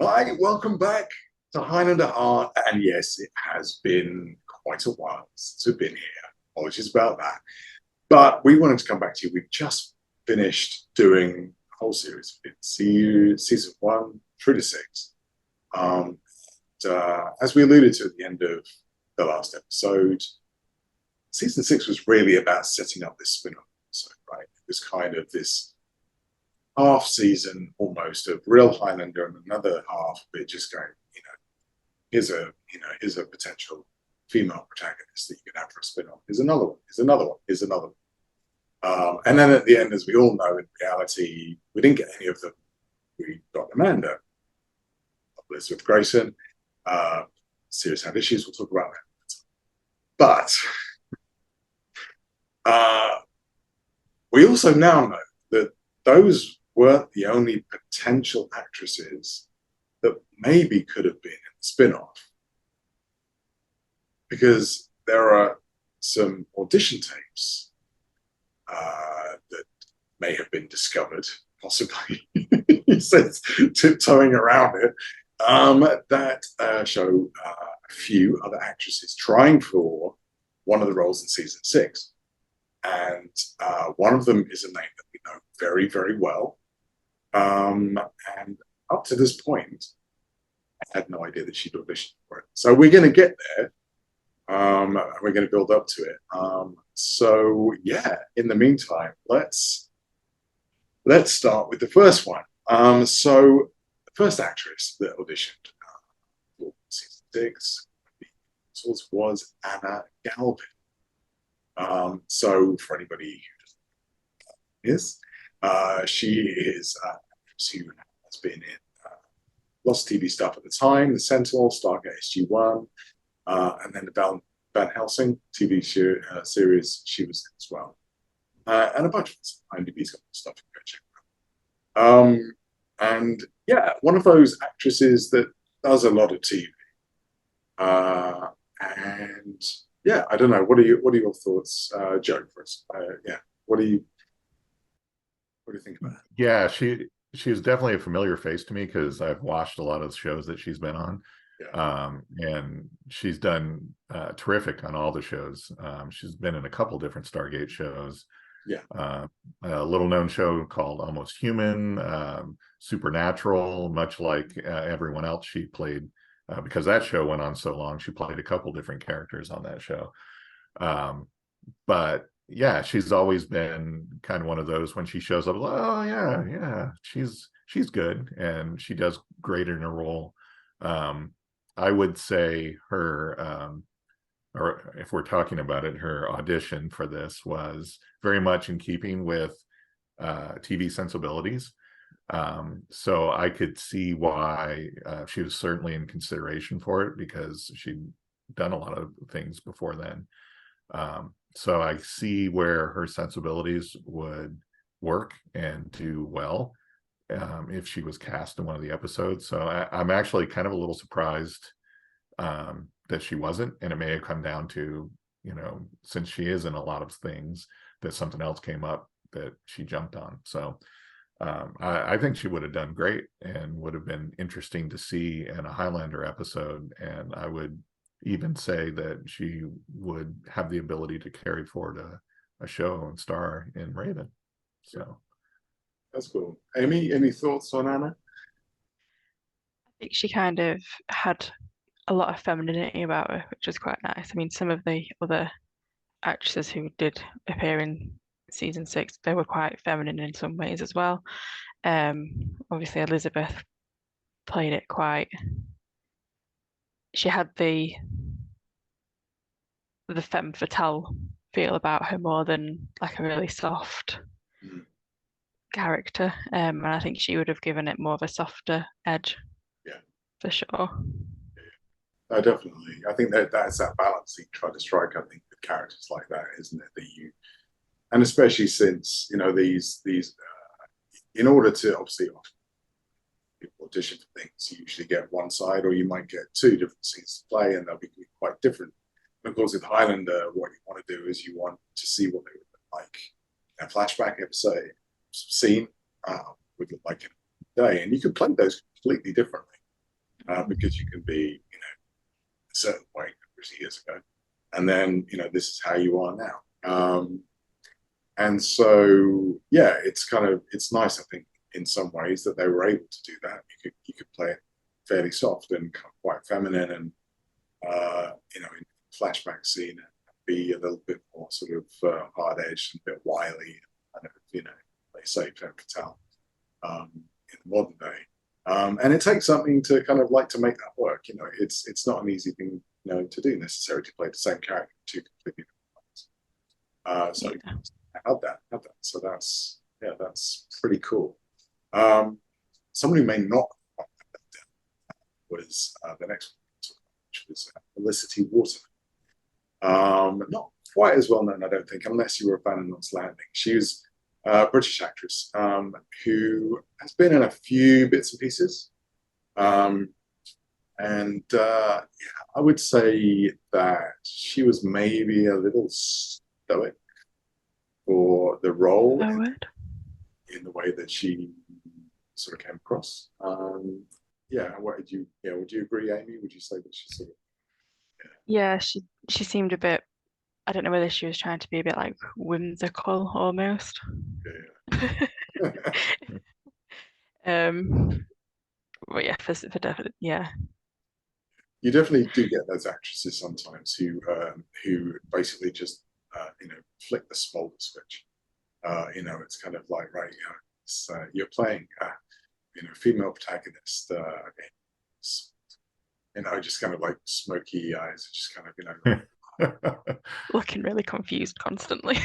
Hi, welcome back to Highlander Art. And yes, it has been quite a while since we've been here. Apologies about that. But we wanted to come back to you. We've just finished doing a whole series. It's season one through to six. Um, as we alluded to at the end of the last episode, season six was really about setting up this spin-off episode, right? It was kind of this half season almost of real Highlander and another half of it just going, you know, here's a potential female protagonist that you can have for a spin-off. Here's another one. Here's another one. Here's another one. And then at the end, as we all know, in reality, we didn't get any of them. We got Amanda, Elizabeth Grayson. Serious had issues. We'll talk about that. But uh, we also now know that those weren't the only potential actresses that maybe could have been in the spin-off, because there are some audition tapes that may have been discovered, possibly, he says, tiptoeing around it, that show a few other actresses trying for one of the roles in season six. And one of them is a name that we know very, very well. And up to this point, I had no idea that she'd auditioned for it. So we're going to get there. We're going to build up to it. So yeah, in the meantime, let's start with the first one. So the first actress that auditioned for season six was Anna Galvin. So for anybody who doesn't know, she is who has been in lots of TV stuff at the time, The Sentinel, Stargate SG-1, and then the Van Helsing TV series she was in as well, and a bunch of IMDb's got stuff to go check out. And yeah, one of those actresses that does a lot of TV. And yeah, I don't know. What are your thoughts, Joe? First, yeah, what do you what do you think about it? Yeah, she was definitely a familiar face to me because I've watched a lot of the shows that she's been on. Yeah, And she's done terrific on all the shows. She's been in a couple different Stargate shows. yeah, A little known show called Almost Human, Supernatural, much like everyone else she played, because that show went on so long, she played a couple different characters on that show. Um, but yeah, she's always been kind of one of those when she shows up, oh yeah, yeah, she's good and she does great in her role. Um, I would say her, or if we're talking about it, her audition for this was very much in keeping with TV sensibilities. So I could see why she was certainly in consideration for it because she'd done a lot of things before then. So I see where her sensibilities would work and do well if she was cast in one of the episodes. So I'm actually kind of a little surprised that she wasn't, and it may have come down to, since she is in a lot of things, that something else came up that she jumped on. So I think she would have done great and would have been interesting to see in a Highlander episode. And I would even say that she would have the ability to carry forward a show and star in Raven. yeah. So That's cool. Amy, any thoughts on Anna? I think she kind of had a lot of femininity about her, which was quite nice. I mean, some of the other actresses who did appear in season six, they were quite feminine in some ways as well. Obviously Elizabeth played it quite. She had the femme fatale feel about her more than like a really soft Mm, character. And I think she would have given it more of a softer edge yeah, for sure. no, definitely. I think that's that balance you try to strike. I think with characters like that, isn't it? That you, and especially since these in order to obviously audition for things, you usually get one side, or you might get two different scenes to play, and they'll be quite different. And of course, with Highlander, what you want to do is you want to see what they would look like in a flashback episode scene would look like in a day, and you can play those completely differently. because you can be, a certain way years ago, and then this is how you are now. And so yeah, it's nice, I think, in some ways that they were able to do that. You could play it fairly soft and quite feminine, and in flashback scene, be a little bit more sort of hard edged and a bit wily, kind of, they say femme fatale in the modern day. And it takes something to kind of like to make that work. It's not an easy thing, to do necessarily, to play the same character in two completely different ways. So had that. So that's pretty cool. Someone who may not have that was the next one, which was Felicity Waterman. Not quite as well known, I don't think, unless you were a fan of Knots Landing. She was a British actress who has been in a few bits and pieces. I would say that she was maybe a little stoic for the role in the way that she sort of came across. Would you agree, Amy? Would you say that she sort of Yeah, she seemed a bit, I don't know whether she was trying to be a bit like whimsical almost. But yeah, for definite, yeah. You definitely do get those actresses sometimes who basically just flick the smolder switch. It's kind of like, right, you're playing female protagonist, just kind of like smoky eyes, just kind of looking really confused constantly.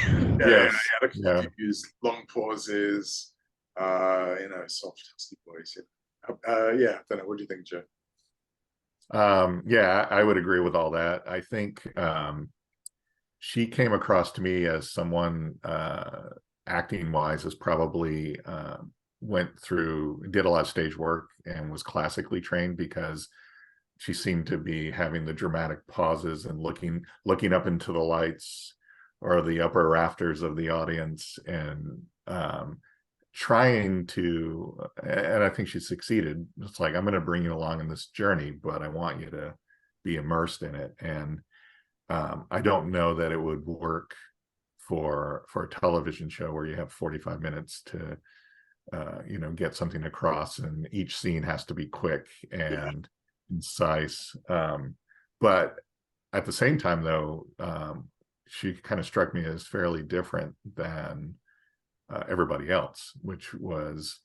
Confused, long pauses, soft husky voice. I don't know. What do you think, Joe? I would agree with all that. I think she came across to me as someone acting wise is probably did a lot of stage work and was classically trained, because she seemed to be having the dramatic pauses and looking up into the lights or the upper rafters of the audience, and trying to, and I think she succeeded. It's like, I'm going to bring you along in this journey, but I want you to be immersed in it. And I don't know that it would work for a television show where you have 45 minutes to get something across, and each scene has to be quick and concise. But at the same time, though, she kind of struck me as fairly different than everybody else, which was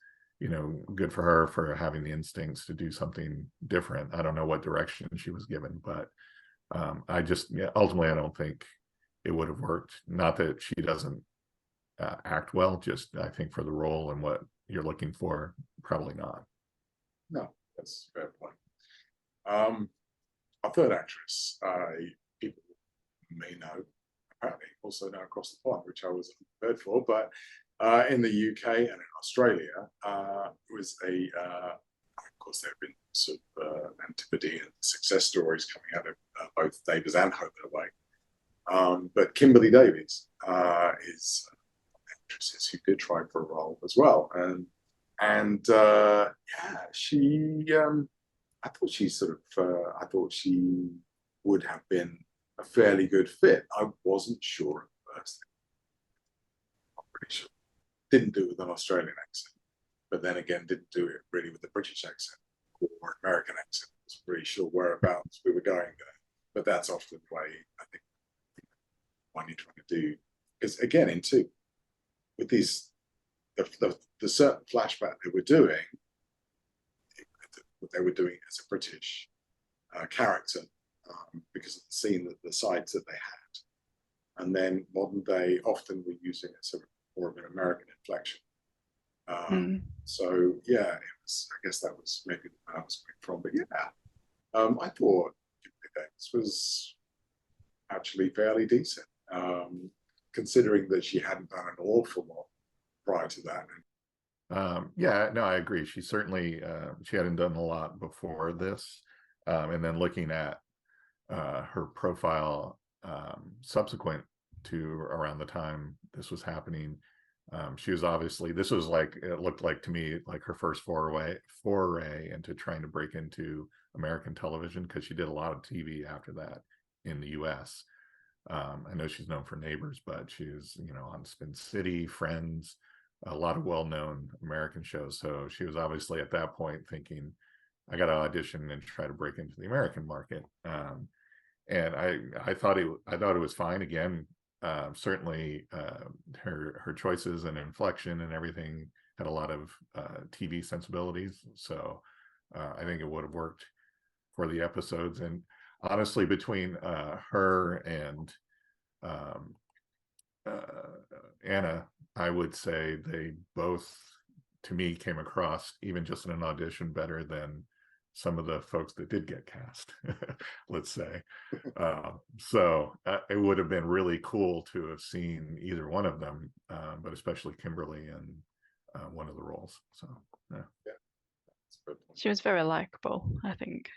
good for her for having the instincts to do something different. I don't know what direction she was given, but ultimately I don't think it would have worked. Not that she doesn't act well, just I think for the role and what you're looking for, probably not. No, that's a fair point. Our third actress, people may know, apparently also now across the pond, which I wasn't prepared for, but in the UK and in Australia, was of course, there have been sort of Antipodean success stories coming out of both Davies and Home and Away. But Kimberly Davies is actresses who did try for a role as well, she I thought she would have been a fairly good fit. I wasn't sure at first. I'm pretty sure. Didn't do it with an Australian accent, but then again, didn't do it really with a British accent or American accent. I was pretty sure whereabouts we were going there. But that's often the way I think one you're trying to do. Because again, with these the certain flashback they were doing, what they were doing as a British character, because of the scene, the sides that they had, and then modern day often we're using a sort of more of an American inflection. So yeah, it was. I guess that was maybe where I was coming from. But yeah, I thought this was actually fairly decent, considering that she hadn't done an awful lot prior to that. I agree. She certainly she hadn't done a lot before this, and then looking at her profile subsequent to around the time this was happening, She was obviously, this was like, it looked like to me like her first foray into trying to break into American television, because she did a lot of TV after that in the US. I know she's known for Neighbors, but she's, on Spin City, Friends, a lot of well-known American shows. So she was obviously at that point thinking, I got to audition and try to break into the American market. And I thought it was fine. Again, certainly her choices and inflection and everything had a lot of TV sensibilities. So I think it would have worked for the episodes. And honestly, between her and Anna, I would say they both, to me, came across, even just in an audition, better than some of the folks that did get cast, let's say. So it would have been really cool to have seen either one of them, but especially Kimberly in one of the roles. So yeah. She was very likable, I think.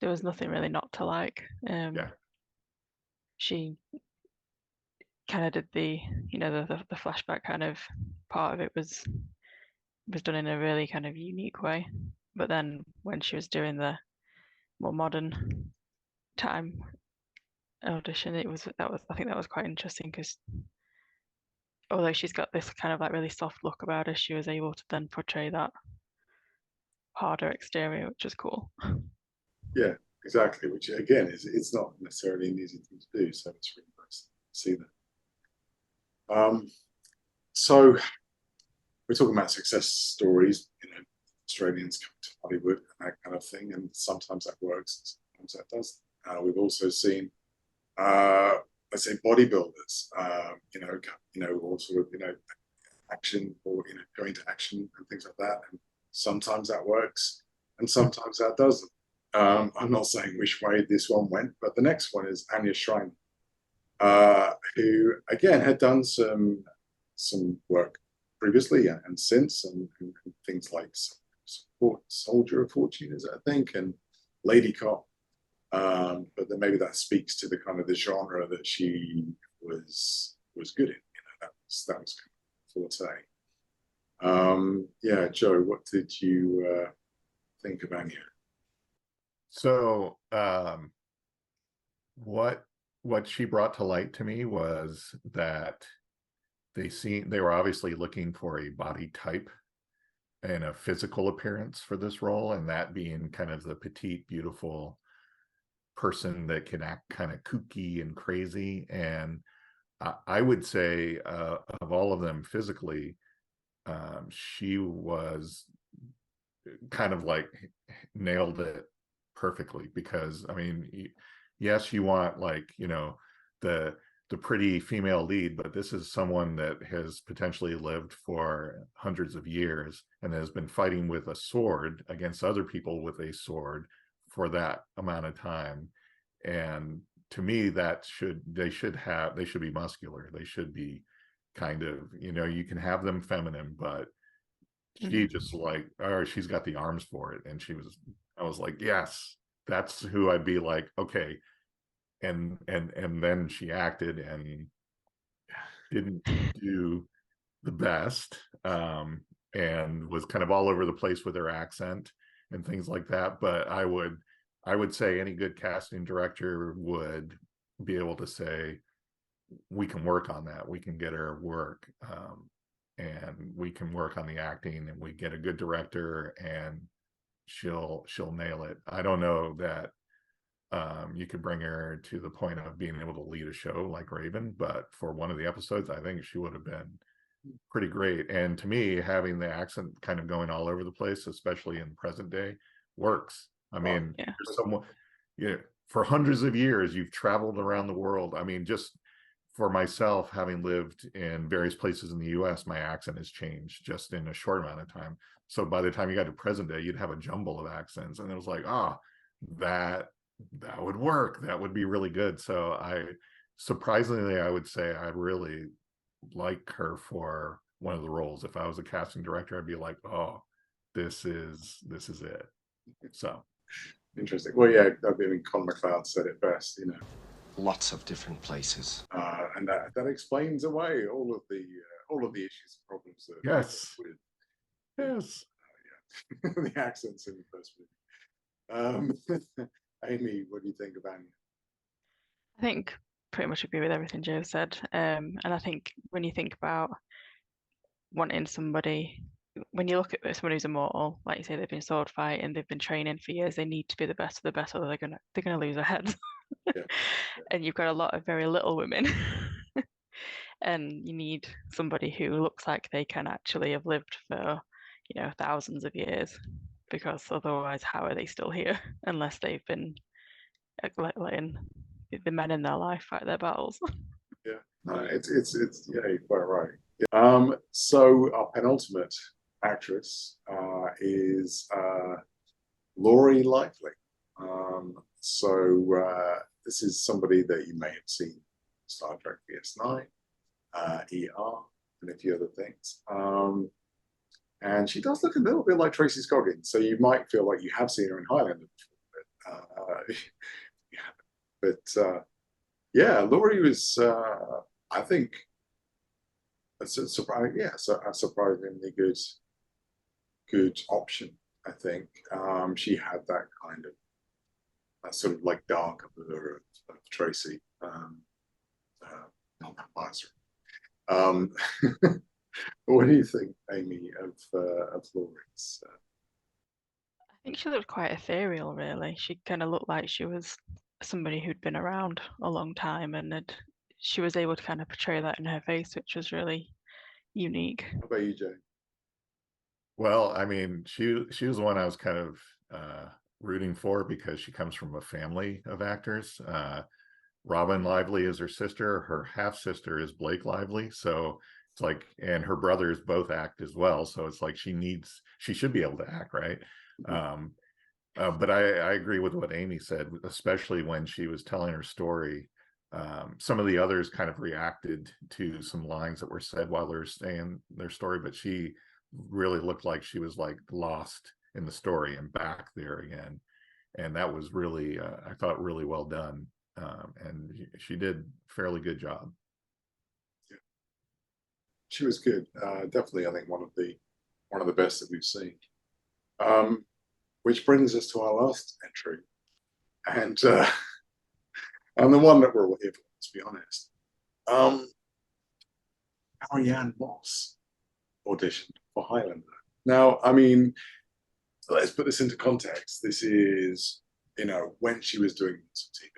There was nothing really not to like. Yeah. She kind of did the flashback kind of part of it was done in a really kind of unique way. But then when she was doing the more modern time audition, I think that was quite interesting, because although she's got this kind of like really soft look about her, she was able to then portray that harder exterior, which is cool. Yeah, exactly. Which again it's not necessarily an easy thing to do, so it's really nice to see that. So we're talking about success stories, Australians come to Hollywood and that kind of thing, and sometimes that works, and sometimes that doesn't. We've also seen, let's say, bodybuilders, or sort of, action, or going to action and things like that, and sometimes that works, and sometimes that doesn't. I'm not saying which way this one went, but the next one is Anya Schreiner, who again had done some work previously and since, and things like Soldier of Fortune, is it, I think, and Lady Cop. But then maybe that speaks to the kind of the genre that she was good in. That was kind of forte. Yeah, Joe, what did you think of Anya? So what she brought to light to me was that they were obviously looking for a body type and a physical appearance for this role, and that being kind of the petite, beautiful person that can act kind of kooky and crazy. And I would say of all of them physically, she was kind of like nailed it perfectly, because I mean, yes, you want like, the pretty female lead, but this is someone that has potentially lived for hundreds of years and has been fighting with a sword against other people with a sword for that amount of time. And to me, they should be muscular. They should be kind of, you can have them feminine, but she just like, or she's got the arms for it. And I was like, yes, that's who I'd be like, okay. And then she acted and didn't do the best, and was kind of all over the place with her accent and things like that. But I would say any good casting director would be able to say, we can work on that, we can get her work, and we can work on the acting, and we get a good director and she'll nail it. I don't know that you could bring her to the point of being able to lead a show like Raven, but for one of the episodes, I think she would have been pretty great. And to me, having the accent kind of going all over the place, especially in present day, works. I mean, Yeah. someone, for hundreds of years, you've traveled around the world. I mean, just for myself, having lived in various places in the US, my accent has changed just in a short amount of time. So by the time you got to present day, you'd have a jumble of accents. And it was like, that would work. That would be really good. So surprisingly, I would say I really like her for one of the roles. If I was a casting director, I'd be like, oh, this is it. So Interesting. Well, yeah, I mean, Con McLeod said it best, Lots of different places. and that explains away all of the all of the issues and problems that Yes. with Yes. the accents in the first movie. Amy, what do you think of Anya? I think pretty much agree with everything Joe said. And I think when you think about wanting somebody, when you look at someone who's immortal, like you say, they've been sword fighting, they've been training for years, they need to be the best of the best, or they're gonna lose their heads. Yeah. And you've got a lot of very little women. And you need somebody who looks like they can actually have lived for, thousands of years, because otherwise, how are they still here unless they've been letting the men in their life fight their battles? Yeah, no, it's yeah, you're quite right. So our penultimate actress is Laurie Lively. This is somebody that you may have seen Star Trek DS9, ER, and a few other things. And she does look a little bit like Tracy Scoggins, so you might feel like you have seen her in Highlander before, but yeah, Laurie was, I think, a surprisingly good option. I think she had that sort of like dark allure of Tracy, not vampires. Um, what do you think, Amy, of Laurie's? I think she looked quite ethereal, really. She kind of looked like she was somebody who'd been around a long time, and she was able to kind of portray that in her face, which was really unique. How about you, Jay? Well, I mean, she was the one I was kind of rooting for because she comes from a family of actors. Robin Lively is her sister. Her half sister is Blake Lively. So it's like, and her brothers both act as well. So it's like she should be able to act, right? But I agree with what Amy said, especially when she was telling her story. Some of the others kind of reacted to some lines that were said while they were saying their story, but she really looked like she was like lost in the story and back there again. And that was really, I thought, really well done. And she did a fairly good job. Yeah, she was good. Definitely, I think one of the best that we've seen. Which brings us to our last entry, and and the one that we're all here for. Let's be honest. Ariane Moss auditioned for Highlander. Now, I mean, let's put this into context. This is, when she was doing lots of TV.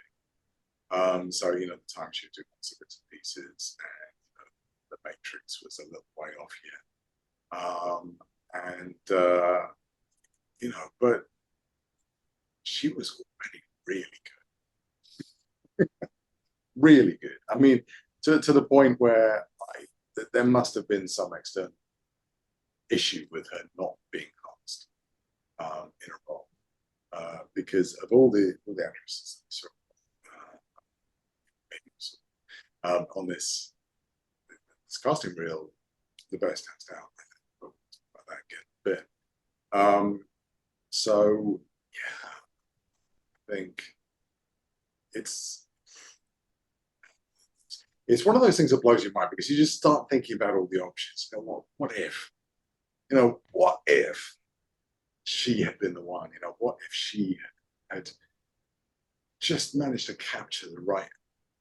So, the time she was doing lots of bits and pieces, and The Matrix was a little way off yet. But she was already really good. Really good. I mean, to the point where there must have been some external issue with her not being cast in a role, because of all the actresses that on this casting reel, the best hands down. About that again a bit. So yeah, I think it's one of those things that blows your mind because you just start thinking about all the options. What if? What if she had been the one? What if she had just managed to capture the right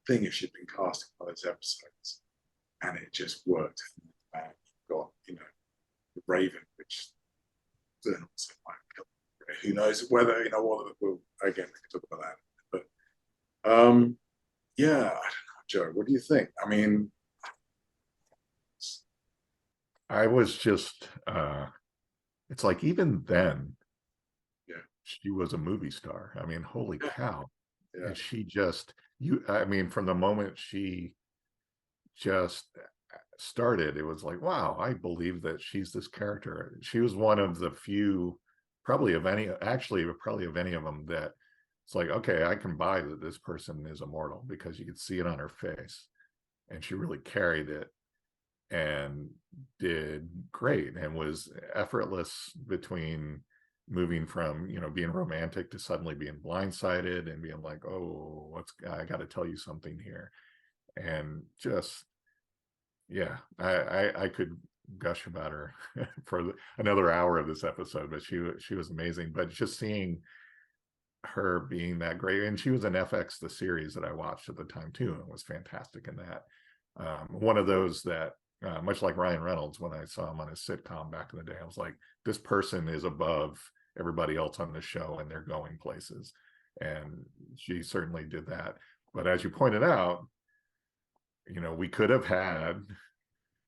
thing if she'd been casting one of those episodes and it just worked? And you've got, the Raven, which also might kill. Who knows whether, we'll again we can talk about that. But yeah, I don't know, Joe, what do you think? I mean, I was just, it's like even then, yeah, she was a movie star. I mean, holy cow. yeah, And she just, I mean, from the moment she just started, it was like, wow, I believe that she's this character. She was one of the few, probably of any of them that it's like, okay, I can buy that this person is immortal because you could see it on her face. And she really carried it and did great and was effortless between moving from, being romantic to suddenly being blindsided and being like, oh, I got to tell you something here. And just, Yeah, I could gush about her for another hour of this episode, but she was amazing. But just seeing her being that great, and she was in FX, the series that I watched at the time too, and was fantastic in that. One of those that, much like Ryan Reynolds, when I saw him on his sitcom back in the day, I was like, this person is above everybody else on the show, and they're going places. And she certainly did that. But as you pointed out, we could have had,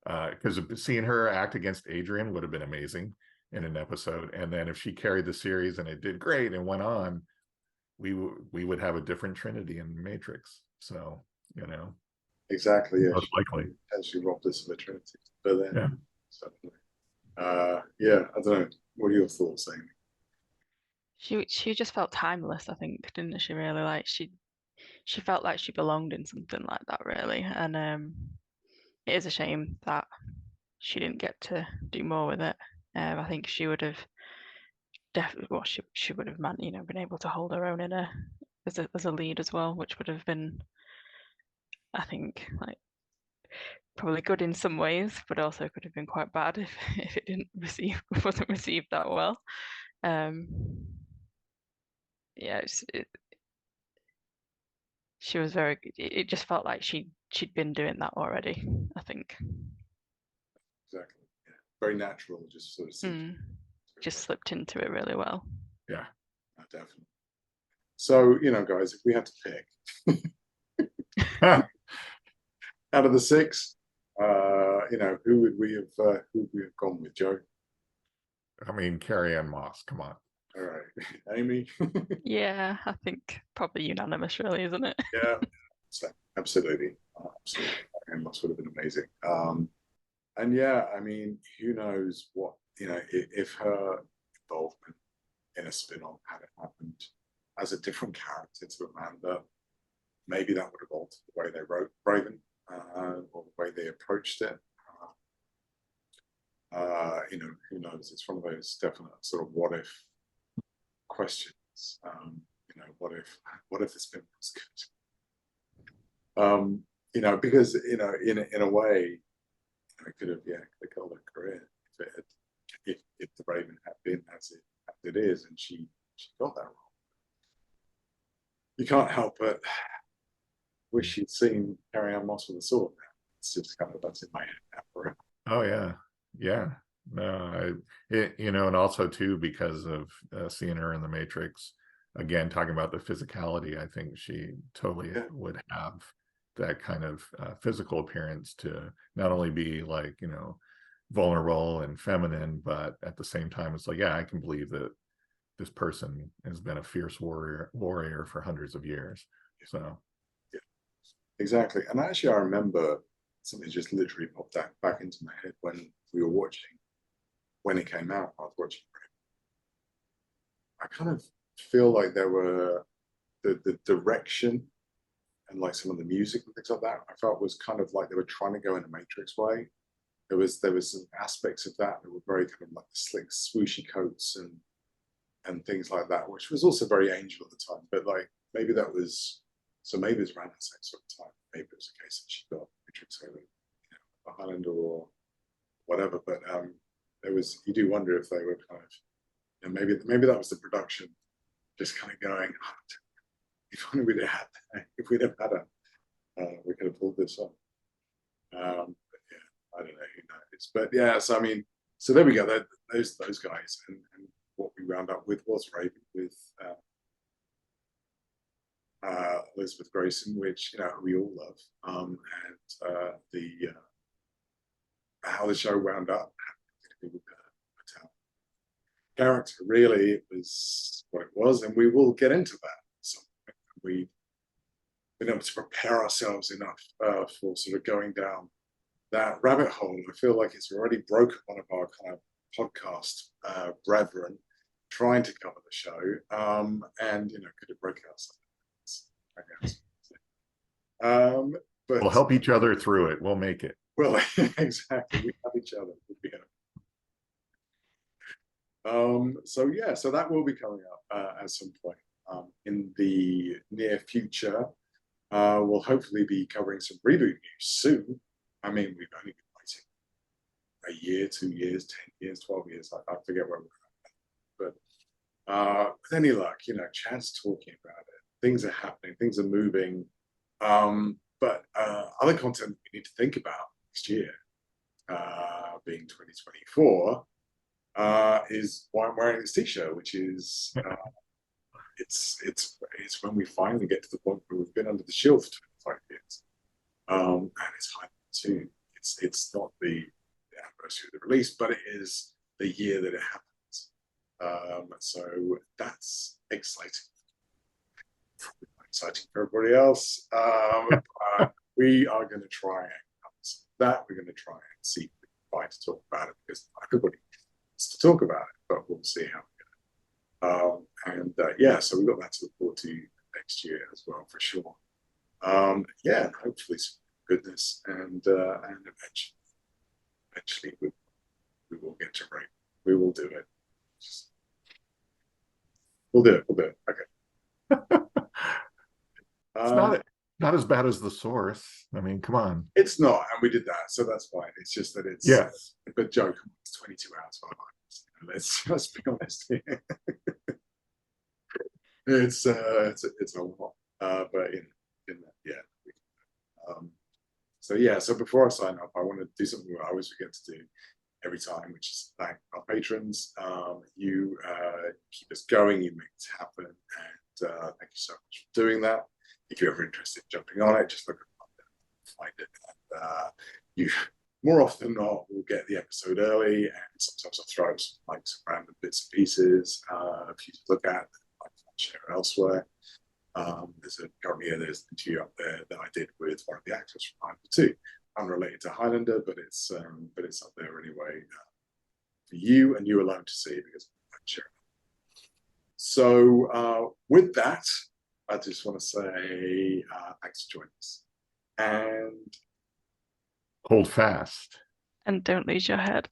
because seeing her act against Adrian would have been amazing in an episode. And then if she carried the series and it did great and went on, we would have a different Trinity in Matrix. So, Exactly. Yeah. most likely. She robbed us of a Trinity. But then, Yeah. certainly. Yeah, I don't know. What are your thoughts, Amy? She just felt timeless, I think, didn't she? Really, like she felt like she belonged in something like that, really. And it is a shame that she didn't get to do more with it. I think she would have definitely, well, she would have been able to hold her own in as a lead as well, which would have been, I think, like probably good in some ways, but also could have been quite bad if it wasn't received that well. Um, yeah, she was very good. It just felt like she'd been doing that already, I think. Exactly. Yeah. Very natural, just sort of Just slipped into it really well. Yeah. Definitely. So, guys, if we had to pick out of the six, who would we have gone with, Joe? I mean, Carrie-Anne Moss, come on. All right. Amy? Yeah, I think probably unanimous, really, isn't it? Yeah, so, absolutely. Absolutely. And Moss would have been amazing. And yeah, I mean, who knows what, if her involvement in a spin-off had happened as a different character to Amanda, maybe that would have altered the way they wrote Raven, or the way they approached it. Who knows? It's one of those definite sort of what if questions. What if this spin was good? Because in a way, it could have they killed her career if the Raven had been as it is, and she got that wrong. You can't help but wish she'd seen Carrie-Anne Moss with a sword. It's just kind of that's in my head now forever. Oh yeah. No, and also too because of seeing her in the Matrix again, talking about the physicality. I think she totally would have that kind of physical appearance to not only be like vulnerable and feminine, but at the same time, it's like, yeah, I can believe that this person has been a fierce warrior for hundreds of years. So, yeah, exactly. And actually, I remember something just literally popped back into my head when we were watching, when it came out. I was watching. I kind of feel like there were the direction and like some of the music and things like that. I felt was kind of like they were trying to go in a Matrix way. There was some aspects of that were very kind of like the slick swooshy coats and things like that, which was also very Angel at the time. But like maybe that was maybe it was around that same sort of time. Maybe it was a case that she got Matrix over, a Highlander or whatever. But you do wonder if they were kind of maybe that was the production just kind of going, if only we'd have had her, we could have pulled this off. But yeah, I don't know who knows. But yeah, so I mean, so there we go. Those guys, and what we round up with was Raven with Elizabeth Grayson, which we all love, and the how the show wound up with her character. Really, it was what it was, and we will get into that. So we've been able to prepare ourselves enough for sort of going down that rabbit hole. I feel like it's already broken one of our kind of podcast brethren trying to cover the show, and could it break out something? I guess. But we'll help each other through it. We'll make it. Well, exactly. We have each other. So yeah, so that will be coming up at some point in the near future. We'll hopefully be covering some reboot news soon. I mean, we've only been waiting a year, 2 years, 10 years, 12 years. I forget where we're at. But with any luck, Chad's talking about it. Things are happening, things are moving. But other content we need to think about next year, being 2024, is why I'm wearing this t-shirt, which is it's when we finally get to the point where we've been under the shield for 25 years. And it's Highlander 2. It's not the anniversary of the release, but it is the year that it happens. So that's exciting. Exciting for everybody else. We are going to try and we're going to try and see if we can find to talk about it, because everybody wants to talk about it, but we'll see how we go. So we've got that to look forward to next year as well, for sure. Hopefully some goodness, and eventually we will get to rate. We will do it. We'll do it. Okay. It's not as bad as the source. I mean, come on. It's not, and we did that, so that's fine. It's just that it's But Joe, it's 22 hours of our lives. Let's be honest here. It's a lot, but So before I sign up, I want to do something I always forget to do every time, which is thank our patrons. You keep us going, you make this happen, and thank you so much for doing that. If you're ever interested in jumping on it, just look at it, find it. And, you more often than not will get the episode early, and sometimes I'll throw some random bits and pieces for you to look at, I can share elsewhere. There's an interview up there that I did with one of the actors from Highlander 2, unrelated to Highlander, but it's up there anyway for you and you alone to see, because I can share it. So with that, I just want to say thanks for joining us, and hold fast and don't lose your head.